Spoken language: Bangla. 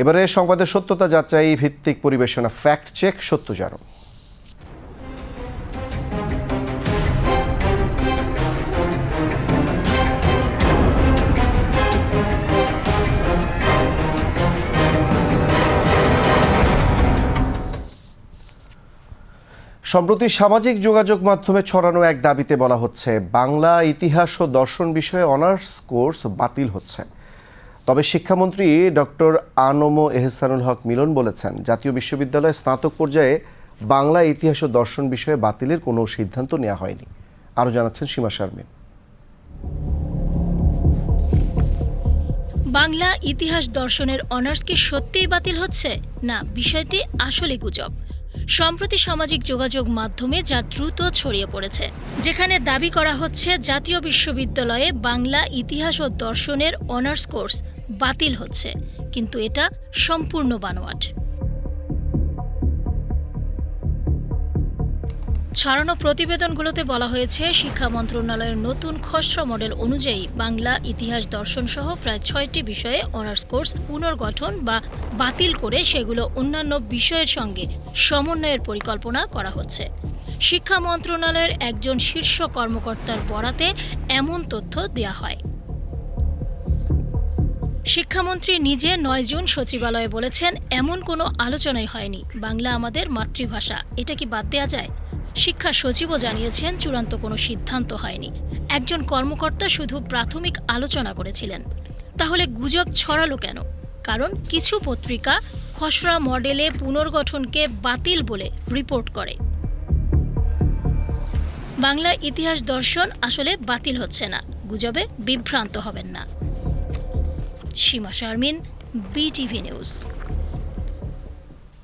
এবারে সংবাদের সত্যতা যাচাই ভিত্তিক পরিবেশনা ফ্যাক্ট চেক সত্য জানো। সম্প্রতি সামাজিক যোগাযোগ মাধ্যমে ছড়ানো এক দাবিতে বলা হচ্ছে বাংলা ইতিহাস ও দর্শন বিষয়ে অনার্স কোর্স বাতিল হচ্ছে। তবে শিক্ষামন্ত্রী ডক্টর আনম এহসানুল হক মিলন বলেছেন, জাতীয় বিশ্ববিদ্যালয়ে স্নাতক পর্যায়ে বাংলা ইতিহাস ও দর্শন বিষয়ে বাতিলের কোনো সিদ্ধান্ত নেওয়া হয়নি। আরও জানাচ্ছেন সীমা শারমিন। বাংলা ইতিহাস দর্শনের অনার্স কি সত্যিই বাতিল হচ্ছে? না, বিষয়টি আসলে গুজব। সম্প্রতি সামাজিক যোগাযোগ মাধ্যমে যা দ্রুত ছড়িয়ে পড়েছে, যেখানে দাবি করা হচ্ছে জাতীয় বিশ্ববিদ্যালয়ে বাংলা ইতিহাস ও দর্শনের অনার্স কোর্স বাতিল হচ্ছে, কিন্তু এটা সম্পূর্ণ বানোয়াট। ছড়ানো প্রতিবেদনগুলোতে বলা হয়েছে, শিক্ষা মন্ত্রণালয়ের নতুন খসড়া মডেল অনুযায়ী বাংলা ইতিহাস দর্শন সহ প্রায় 6টি বিষয়ে অনার্স কোর্স পুনর্গঠন বা বাতিল করে সেগুলো অন্যান্য বিষয়ের সঙ্গে সমন্বয়ের পরিকল্পনা করা হচ্ছে। শিক্ষা মন্ত্রণালয়ের একজন শীর্ষ কর্মকর্তার বরাতে এমন তথ্য দেয়া হয়। শিক্ষামন্ত্রী নিজে 9 জুন সচিবালয়ে বলেছেন, এমন কোনো আলোচনাই হয়নি, বাংলা আমাদের মাতৃভাষা, এটা কি বাদ দেওয়া যায়? শিক্ষা সচিবও জানিয়েছেন, চূড়ান্ত কোনো সিদ্ধান্ত হয়নি, একজন কর্মকর্তা শুধু প্রাথমিক আলোচনা করেছিলেন। তাহলে গুজব ছড়ালো কেন? কারণ কিছু পত্রিকা খসড়া মডেলে পুনর্গঠনকে বাতিল বলে রিপোর্ট করে। বাংলা ইতিহাস দর্শন আসলে বাতিল হচ্ছে না, গুজবে বিভ্রান্ত হবেন না। সীমা শারমিন, BTV নিউজ।